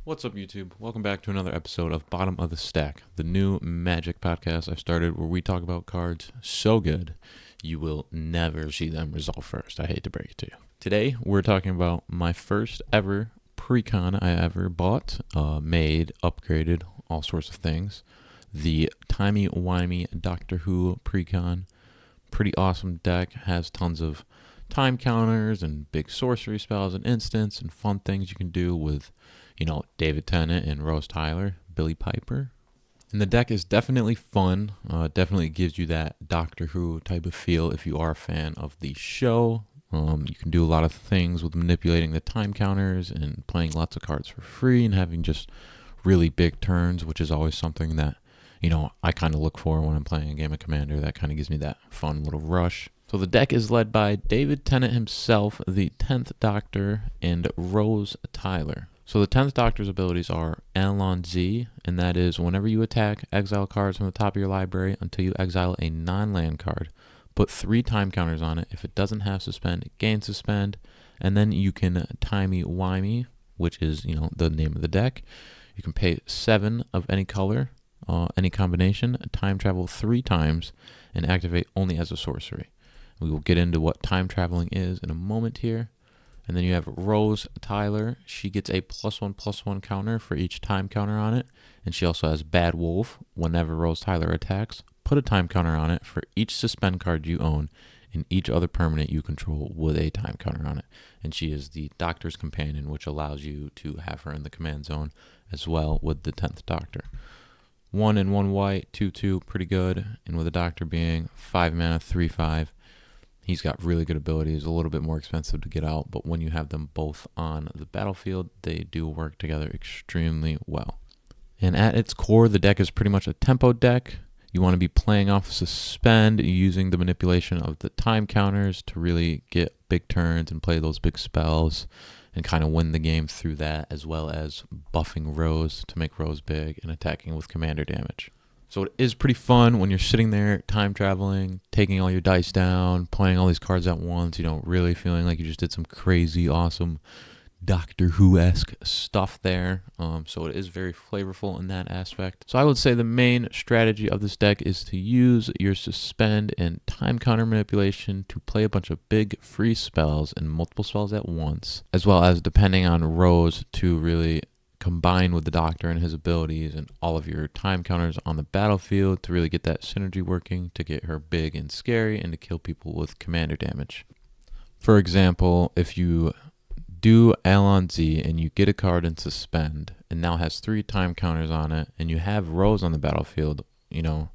What's up, YouTube? Welcome back to another episode of Bottom of the Stack, the new Magic podcast I've started where we talk about cards so good you will never see them resolve first. I hate to break it to you. Today, we're talking about my first ever precon I ever bought, made, upgraded, all sorts of things. The Timey Wimey Doctor Who precon. Pretty awesome deck, has tons of time counters and big sorcery spells and instants and fun things you can do with, David Tennant and Rose Tyler, Billy Piper. And the deck is definitely fun. Definitely gives you that Doctor Who type of feel if you are a fan of the show. You can do a lot of things with manipulating the time counters and playing lots of cards for free and having just really big turns, which is always something that, I kind of look for when I'm playing a game of Commander. That kind of gives me that fun little rush. So the deck is led by David Tennant himself, the 10th Doctor, and Rose Tyler. So the 10th Doctor's abilities are Alon Z, and that is whenever you attack, exile cards from the top of your library until you exile a non-land card. Put 3 time counters on it. If it doesn't have suspend, it gains suspend. And then you can Timey Wimey, which is, the name of the deck. You can pay 7 of any color, any combination, time travel 3 times, and activate only as a sorcery. We will get into what time traveling is in a moment here. And then you have Rose Tyler. She gets a +1/+1 counter for each time counter on it. And she also has Bad Wolf. Whenever Rose Tyler attacks, put a time counter on it for each suspend card you own and each other permanent you control with a time counter on it. And she is the Doctor's Companion, which allows you to have her in the command zone as well with the 10th Doctor. 1 and 1 white, 2/2, pretty good. And with the Doctor being 5 mana, 3/5. He's got really good abilities, a little bit more expensive to get out, but when you have them both on the battlefield, they do work together extremely well. And at its core, the deck is pretty much a tempo deck. You want to be playing off suspend, using the manipulation of the time counters to really get big turns and play those big spells and kind of win the game through that, as well as buffing Rose to make Rose big and attacking with commander damage. So it is pretty fun when you're sitting there time traveling, taking all your dice down, playing all these cards at once, really feeling like you just did some crazy, awesome Doctor Who-esque stuff there. So it is very flavorful in that aspect. So I would say the main strategy of this deck is to use your suspend and time counter manipulation to play a bunch of big free spells and multiple spells at once, as well as depending on Rose to really combine with the Doctor and his abilities and all of your time counters on the battlefield to really get that synergy working, to get her big and scary, and to kill people with commander damage. For example, if you do Alon Z and you get a card in suspend and now has 3 time counters on it, and you have Rose on the battlefield, a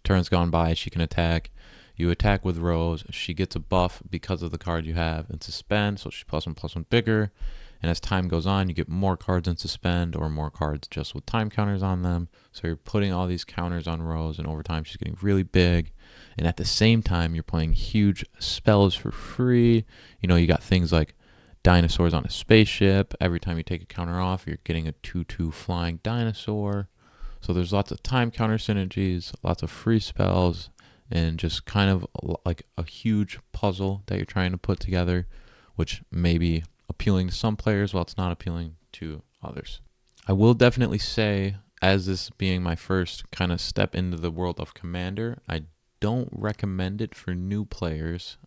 turn's gone by, she can attack. You attack with Rose, she gets a buff because of the card you have in suspend, so she's +1/+1 bigger. And as time goes on, you get more cards in suspend or more cards just with time counters on them. So you're putting all these counters on Rose, and over time she's getting really big. And at the same time, you're playing huge spells for free. You got things like dinosaurs on a spaceship. Every time you take a counter off, you're getting a 2/2 flying dinosaur. So there's lots of time counter synergies, lots of free spells, and just kind of like a huge puzzle that you're trying to put together, which maybe appealing to some players while it's not appealing to others. I will definitely say, as this being my first kind of step into the world of Commander, I don't recommend it for new players.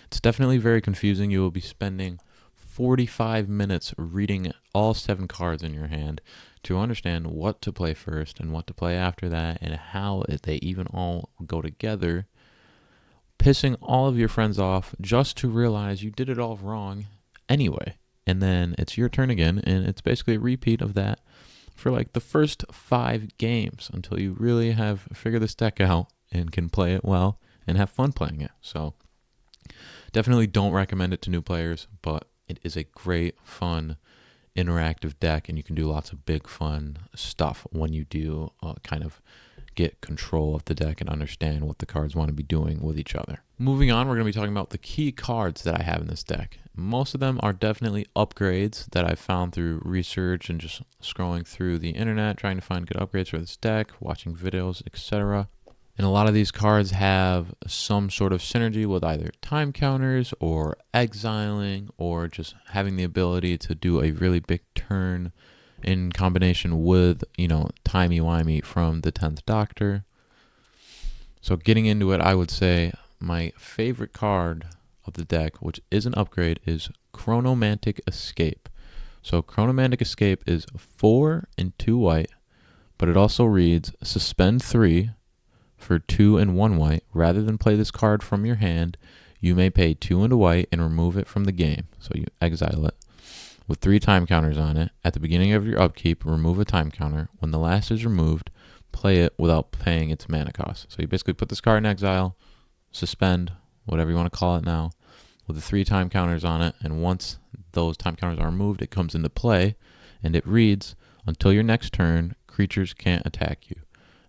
It's definitely very confusing. You will be spending 45 minutes reading all 7 cards in your hand to understand what to play first and what to play after that and how they even all go together, pissing all of your friends off just to realize you did it all wrong anyway. And then it's your turn again, and it's basically a repeat of that for like the first 5 games until you really have figured this deck out and can play it well and have fun playing it. So definitely don't recommend it to new players, but it is a great, fun, interactive deck, and you can do lots of big, fun stuff when you do kind of get control of the deck and understand what the cards want to be doing with each other. Moving on, we're going to be talking about the key cards that I have in this deck. Most of them are definitely upgrades that I found through research and just scrolling through the internet, trying to find good upgrades for this deck, watching videos, etc. And a lot of these cards have some sort of synergy with either time counters or exiling or just having the ability to do a really big turn in combination with, Timey Wimey from the 10th Doctor. So getting into it, I would say my favorite card of the deck, which is an upgrade, is Chronomantic Escape. So Chronomantic Escape is 4 and 2 white, but it also reads suspend 3 for 2 and 1 white. Rather than play this card from your hand, you may pay 2 and a white and remove it from the game. So you exile it with 3 time counters on it. At the beginning of your upkeep, remove a time counter. When the last is removed, play it without paying its mana cost. So you basically put this card in exile, suspend, whatever you want to call it now, with the 3 time counters on it, and once those time counters are removed, it comes into play, and it reads, until your next turn, creatures can't attack you.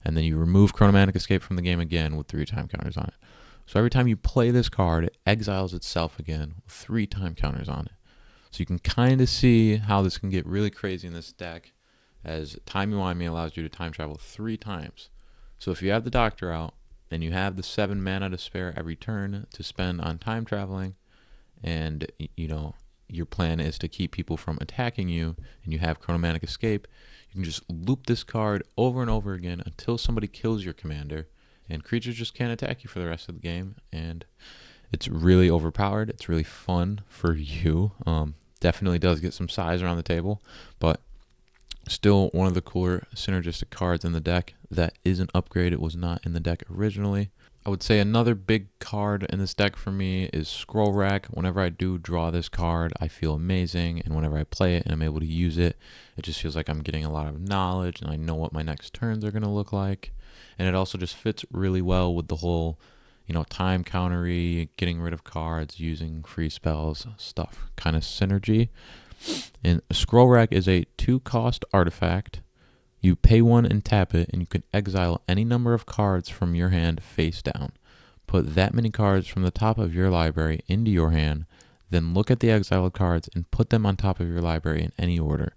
And then you remove Chronomantic Escape from the game again with 3 time counters on it. So every time you play this card, it exiles itself again with 3 time counters on it. So you can kind of see how this can get really crazy in this deck, as Timey Wimey allows you to time travel 3 times. So if you have the Doctor out, and you have the 7 mana to spare every turn to spend on time traveling, and your plan is to keep people from attacking you, and you have Chronomantic Escape, you can just loop this card over and over again until somebody kills your commander, and creatures just can't attack you for the rest of the game. And it's really overpowered. It's really fun for you. Definitely does get some size around the table, but still one of the cooler synergistic cards in the deck that is an upgrade. It was not in the deck originally. I would say another big card in this deck for me is Scroll Rack. Whenever I do draw this card, I feel amazing, and whenever I play it and I'm able to use it, it just feels like I'm getting a lot of knowledge, and I know what my next turns are going to look like. And it also just fits really well with the whole, time countery, getting rid of cards, using free spells, stuff, kind of synergy. And Scroll Rack is a 2-cost artifact. You pay 1 and tap it, and you can exile any number of cards from your hand face down. Put that many cards from the top of your library into your hand, then look at the exiled cards and put them on top of your library in any order.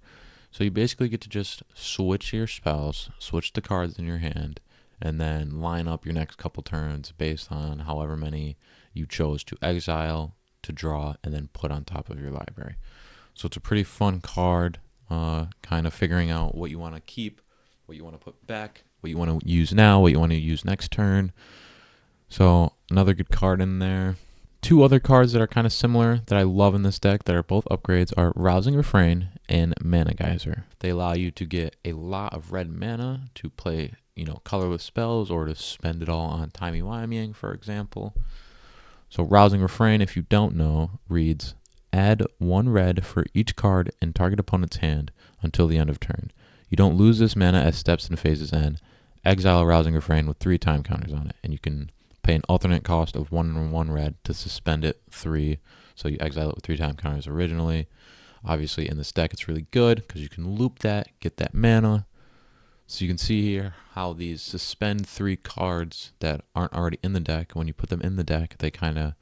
So you basically get to just switch your spells, switch the cards in your hand, and then line up your next couple turns based on however many you chose to exile, to draw, and then put on top of your library. So it's a pretty fun card, kind of figuring out what you want to keep, what you want to put back, what you want to use now, what you want to use next turn. So another good card in there. 2 other cards that are kind of similar that I love in this deck that are both upgrades are Rousing Refrain and Mana Geyser. They allow you to get a lot of red mana to play, colorless spells, or to spend it all on Timey Wimeying, for example. So Rousing Refrain, if you don't know, reads, add 1 red for each card in target opponent's hand until the end of turn. You don't lose this mana as steps and phases end. Exile Rousing Refrain with 3 time counters on it, and you can pay an alternate cost of 1 and 1 red to suspend it 3. So you exile it with 3 time counters originally. Obviously in this deck it's really good because you can loop that, get that mana. So you can see here how these suspend 3 cards that aren't already in the deck, when you put them in the deck, they kind of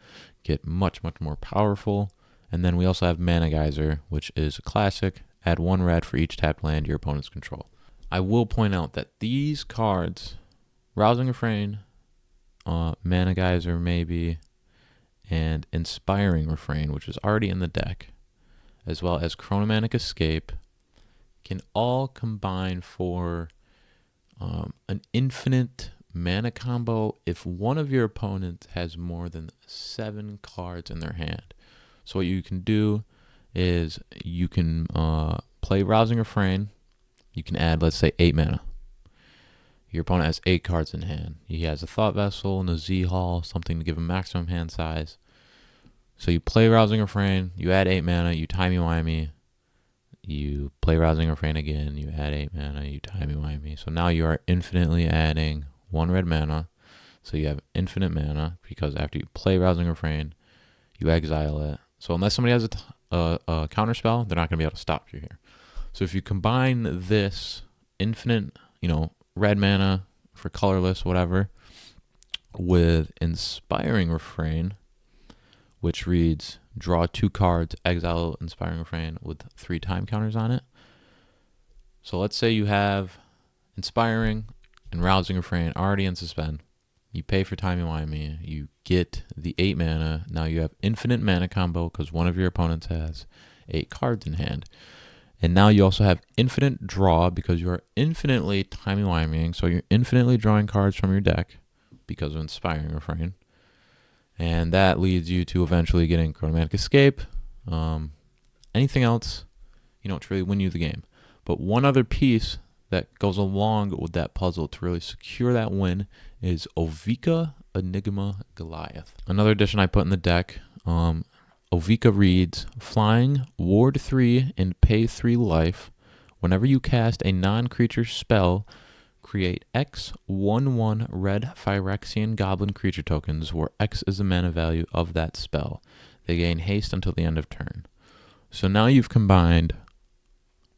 get much, much more powerful. And then we also have Mana Geyser, which is a classic. Add 1 red for each tapped land your opponent's control. I will point out that these cards, Rousing Refrain, Mana Geyser maybe, and Inspiring Refrain, which is already in the deck, as well as Chronomantic Escape, can all combine for an infinite mana combo if one of your opponents has more than 7 cards in their hand. So what you can do is you can play Rousing Refrain. You can add, let's say, 8 mana. Your opponent has 8 cards in hand. He has a Thought Vessel and a Z-Hall, something to give him maximum hand size. So you play Rousing Refrain, you add 8 mana, you Timey Wimey, you play Rousing Refrain again, you add 8 mana, you Timey Wimey. So now you are infinitely adding 1 red mana. So you have infinite mana because after you play Rousing Refrain, you exile it. So unless somebody has a counter spell, they're not going to be able to stop you here. So if you combine this infinite, red mana for colorless, whatever, with Inspiring Refrain, which reads, draw 2 cards, exile Inspiring Refrain with 3 time counters on it. So let's say you have Inspiring and Rousing Refrain already in suspend. You pay for Timey Wimey, you get the 8 mana. Now you have infinite mana combo because one of your opponents has 8 cards in hand. And now you also have infinite draw because you are infinitely timey-wimeying. So you're infinitely drawing cards from your deck because of Inspiring Refrain. And that leads you to eventually getting Chronomatic Escape. Anything else, to really win you the game. But one other piece that goes along with that puzzle to really secure that win is Ovika Enigma Goliath. Another addition I put in the deck. Ovika reads, flying, ward 3, and pay 3 life. Whenever you cast a non-creature spell, create X 1/1 red Phyrexian goblin creature tokens, where X is the mana value of that spell. They gain haste until the end of turn. So now you've combined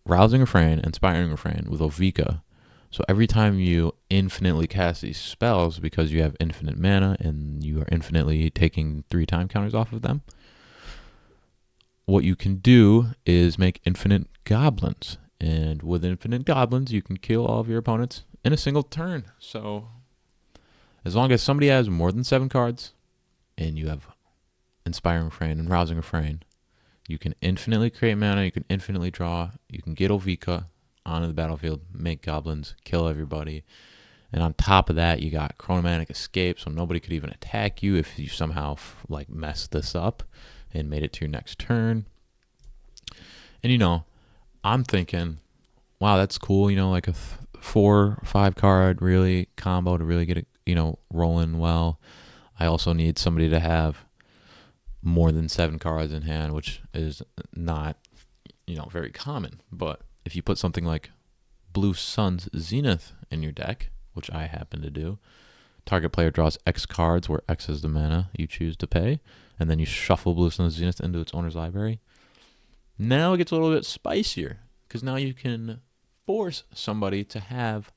Rousing Refrain, Inspiring Refrain with Ovika. So every time you infinitely cast these spells, because you have infinite mana and you are infinitely taking 3 time counters off of them, what you can do is make infinite goblins. And with infinite goblins, you can kill all of your opponents in a single turn. So as long as somebody has more than 7 cards and you have Inspiring Refrain and Rousing Refrain, you can infinitely create mana, you can infinitely draw, you can get Ovika onto the battlefield, make goblins, kill everybody. And on top of that, you got Chronomatic Escape, so nobody could even attack you if you somehow messed this up and made it to your next turn. And I'm thinking, wow, that's cool, like a 4 or 5 card really combo to really get it, rolling well. I also need somebody to have more than 7 cards in hand, which is not, very common. But if you put something like Blue Sun's Zenith in your deck, which I happen to do, target player draws X cards where X is the mana you choose to pay, and then you shuffle Blue Sun's Zenith into its owner's library. Now it gets a little bit spicier, because now you can force somebody to have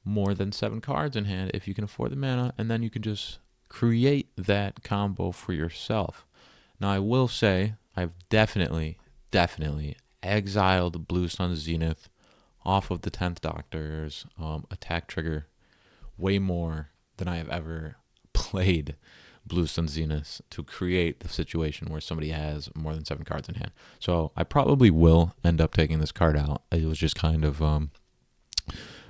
more than 7 cards in hand if you can afford the mana, and then you can just create that combo for yourself. Now I will say, I've definitely exiled Blue Sun's Zenith off of the 10th Doctor's attack trigger way more than I have ever played Blue Sun's Zenith to create the situation where somebody has more than 7 cards in hand. So I probably will end up taking this card out. It was just kind of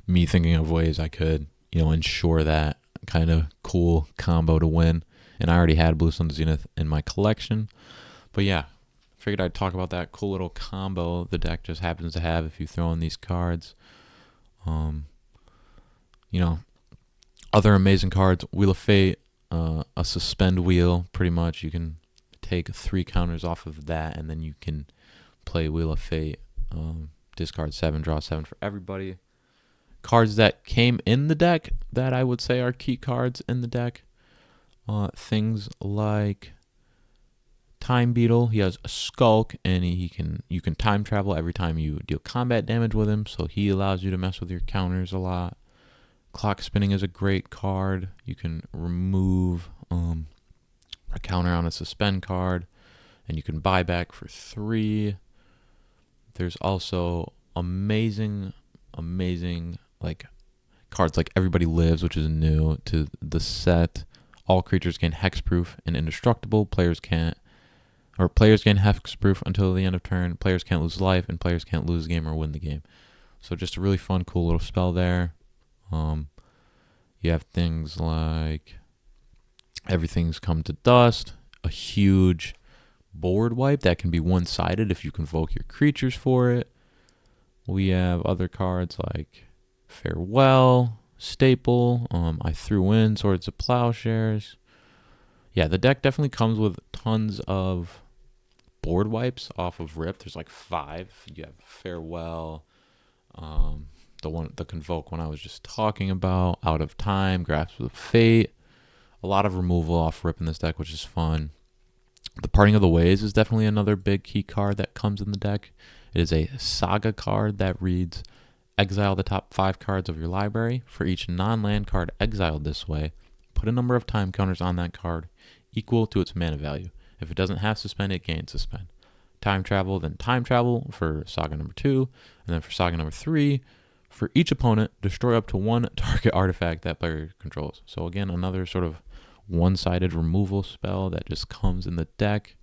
me thinking of ways I could, ensure that kind of cool combo to win. And I already had Blue Sun's Zenith in my collection. But yeah, figured I'd talk about that cool little combo the deck just happens to have if you throw in these cards. Other amazing cards, Wheel of Fate, a suspend wheel, pretty much. You can take 3 counters off of that, and then you can play Wheel of Fate, discard 7, draw 7 for everybody. Cards that came in the deck that I would say are key cards in the deck. Things like Time Beetle. He has a Skulk, and you can time travel every time you deal combat damage with him, so he allows you to mess with your counters a lot. Clock Spinning is a great card. You can remove a counter on a suspend card, and you can buy back for 3. There's also amazing cards like Everybody Lives, which is new to the set. All creatures gain hexproof and indestructible. Players gain hexproof until the end of turn. Players can't lose life, and players can't lose the game or win the game. So just a really fun, cool little spell there. You have things like Everything's Come to Dust, a huge board wipe that can be one-sided if you convoke your creatures for it. We have other cards like Farewell, Staple, I threw in Swords of Plowshares. Yeah, the deck definitely comes with tons of board wipes off of rip. There's like 5. You have Farewell, the Convoke one I was just talking about, Out of Time, Grasp of Fate. A lot of removal off rip in this deck, which is fun. The Parting of the Ways is definitely another big key card that comes in the deck. It is a saga card that reads, exile the top 5 cards of your library. For each non-land card exiled this way, put a number of time counters on that card equal to its mana value. If it doesn't have suspend, it gains suspend. Time travel, then time travel for saga number 2, and then for saga number 3, for each opponent, destroy up to 1 target artifact that player controls. So again, another sort of one-sided removal spell that just comes in the deck.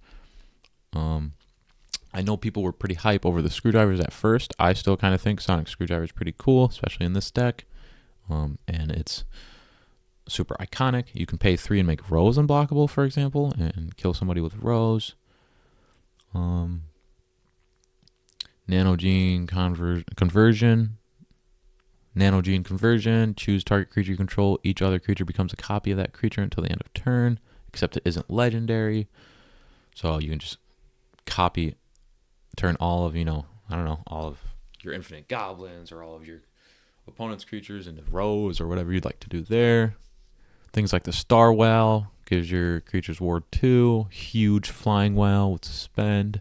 I know people were pretty hype over the screwdrivers at first. I still kind of think Sonic Screwdriver is pretty cool, especially in this deck. And it's super iconic. You can pay 3 and make Rose unblockable, for example, and kill somebody with Rose. Nanogene conversion. Nanogene conversion. Choose target creature you control. Each other creature becomes a copy of that creature until the end of turn, except it isn't legendary. So you can just turn all of, all of your infinite goblins or all of your opponent's creatures into Rose or whatever you'd like to do there. Things like the Star Whale gives your creatures Ward 2. Huge Flying Whale with Suspend.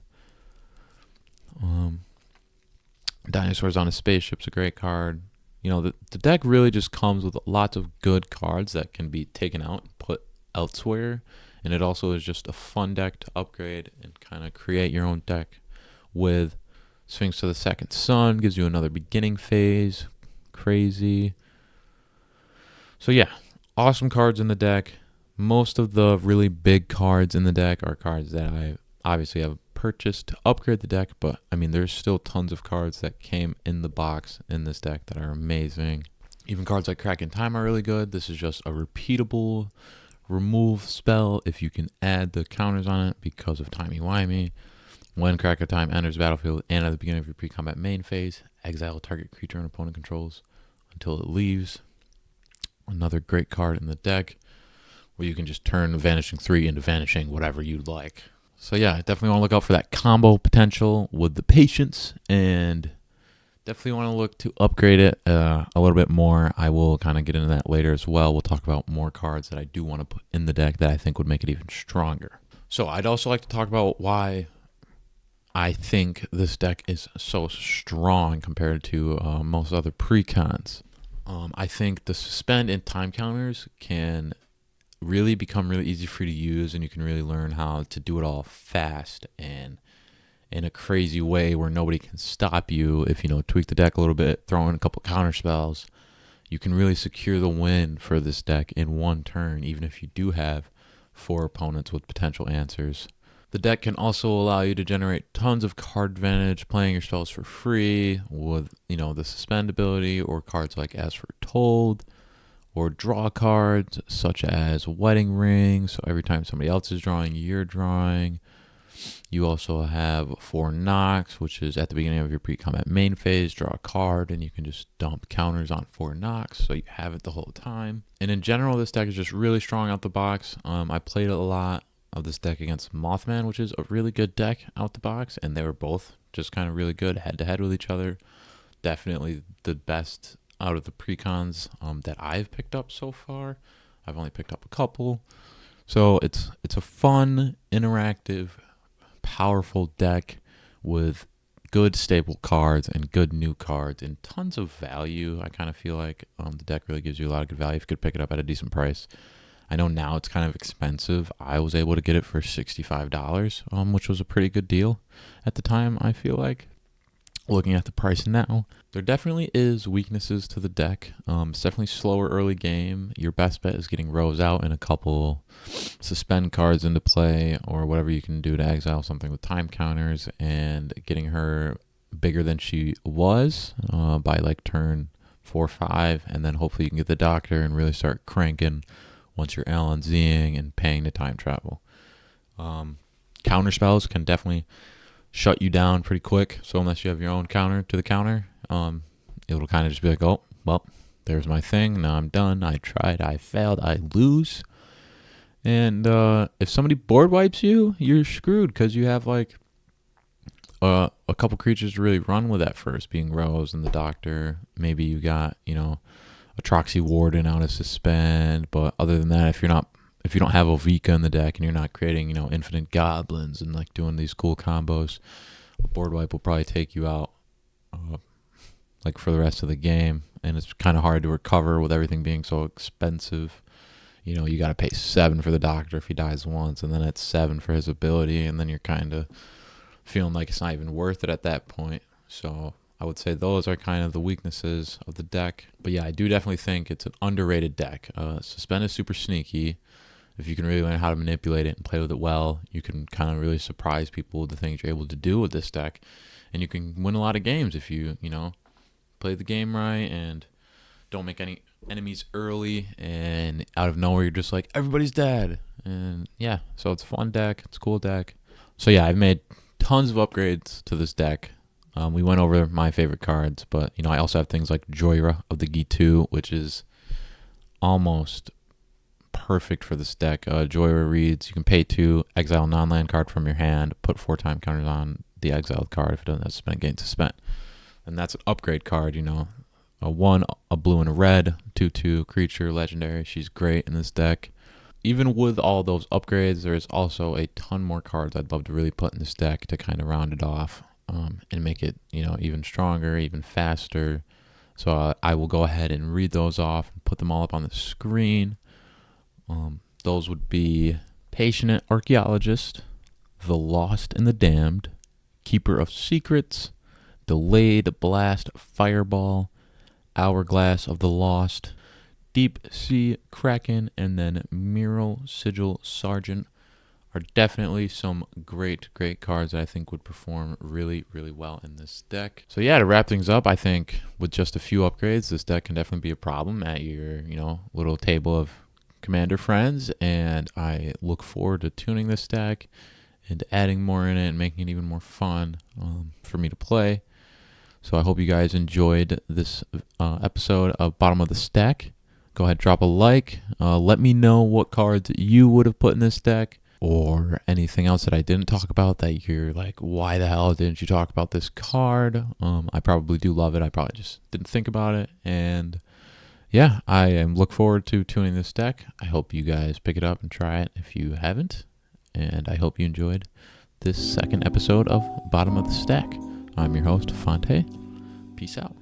Dinosaurs on a Spaceship's a great card. The deck really just comes with lots of good cards that can be taken out and put elsewhere. And it also is just a fun deck to upgrade and kind of create your own deck with. Sphinx to the Second Sun gives you another beginning phase. Crazy. So yeah, awesome cards in the deck. Most of the really big cards in the deck are cards that I obviously have purchased to upgrade the deck, but there's still tons of cards that came in the box in this deck that are amazing. Even cards like Crack in Time are really good. This is just a repeatable remove spell if you can add the counters on it because of Timey Wimey. When Crack of Time enters the battlefield and at the beginning of your pre-combat main phase, exile a target creature an opponent controls until it leaves. Another great card in the deck where you can just turn Vanishing 3 into Vanishing whatever you'd like. So yeah, definitely want to look out for that combo potential with the Patience, and definitely want to look to upgrade it a little bit more. I will kind of get into that later as well. We'll talk about more cards that I do want to put in the deck that I think would make it even stronger. So I'd also like to talk about why I think this deck is so strong compared to most other precons. I think the Suspend and time counters can really become really easy for you to use, and you can really learn how to do it all fast and in a crazy way where nobody can stop you. If tweak the deck a little bit, throw in a couple counter spells, you can really secure the win for this deck in one turn, even if you do have 4 opponents with potential answers. The deck can also allow you to generate tons of card advantage, playing your spells for free with, the Suspend ability, or cards like As Foretold, or draw cards such as Wedding Ring. So every time somebody else is drawing, you're drawing. You also have 4 knocks, which is at the beginning of your pre-combat main phase, draw a card, and you can just dump counters on 4 knocks, so you have it the whole time. And in general, this deck is just really strong out the box. I played a lot of this deck against Mothman, which is a really good deck out the box, and they were both just kind of really good head-to-head with each other. Definitely the best out of the precons that I've picked up so far. I've only picked up a couple. So it's a fun, interactive, powerful deck with good stable cards and good new cards and tons of value. I kind of feel like the deck really gives you a lot of good value if you could pick it up at a decent price. I know now it's kind of expensive. I was able to get it for $65, which was a pretty good deal at the time, I feel like. Looking at the price now, there definitely is weaknesses to the deck. It's definitely slower early game. Your best bet is getting Rose out and a couple Suspend cards into play, or whatever you can do to exile something with time counters, and getting her bigger than she was by like turn 4 or 5, and then hopefully you can get the Doctor and really start cranking once you're Alan Zing and paying to time travel. Counter spells can definitely shut you down pretty quick. So unless you have your own counter to the counter, it'll kind of just be like, oh, well, there's my thing. Now I'm done. I tried. I failed. I lose. And if somebody board wipes you, you're screwed because you have like a couple creatures to really run with at first, being Rose and the Doctor. Maybe you got, a Troxy Warden out of Suspend. But other than that, if you don't have Ovika in the deck and you're not creating, infinite goblins and like doing these cool combos, a board wipe will probably take you out like for the rest of the game. And it's kind of hard to recover with everything being so expensive. You got to pay 7 for the Doctor if he dies once, and then it's 7 for his ability, and then you're kind of feeling like it's not even worth it at that point. So I would say those are kind of the weaknesses of the deck. But yeah, I do definitely think it's an underrated deck. Suspend is super sneaky. if you can really learn how to manipulate it and play with it well, you can kind of really surprise people with the things you're able to do with this deck. And you can win a lot of games if you play the game right and don't make any enemies early, and out of nowhere you're just like, everybody's dead. And yeah, so it's a fun deck. It's a cool deck. So yeah, I've made tons of upgrades to this deck. We went over my favorite cards, but I also have things like Joyra of the G2, which is almost perfect for this deck. Joyra reads, you can pay 2, exile a non-land card from your hand, put 4 time counters on the exiled card if it doesn't have spent, gain suspend. And that's an upgrade card, a 1, a blue and a red, 2/2 creature, legendary. She's great in this deck. Even with all those upgrades, there's also a ton more cards I'd love to really put in this deck to kind of round it off and make it, even stronger, even faster. So I will go ahead and read those off and put them all up on the screen. Those would be Patient Archaeologist, The Lost and the Damned, Keeper of Secrets, Delayed Blast Fireball, Hourglass of the Lost, Deep Sea Kraken, and then Mural Sigil Sergeant are definitely some great cards that I think would perform really, really well in this deck. So yeah, to wrap things up, I think with just a few upgrades, this deck can definitely be a problem at your, little table of commander friends, and I look forward to tuning this deck and adding more in it and making it even more fun for me to play. So I hope you guys enjoyed this episode of Bottom of the Stack. Go ahead, drop a like. Let me know what cards you would have put in this deck, or anything else that I didn't talk about that you're like, why the hell didn't you talk about this card? I probably do love it. I probably just didn't think about it. And yeah, I look forward to tuning this deck. I hope you guys pick it up and try it if you haven't. And I hope you enjoyed this second episode of Bottom of the Stack. I'm your host, Fonte. Peace out.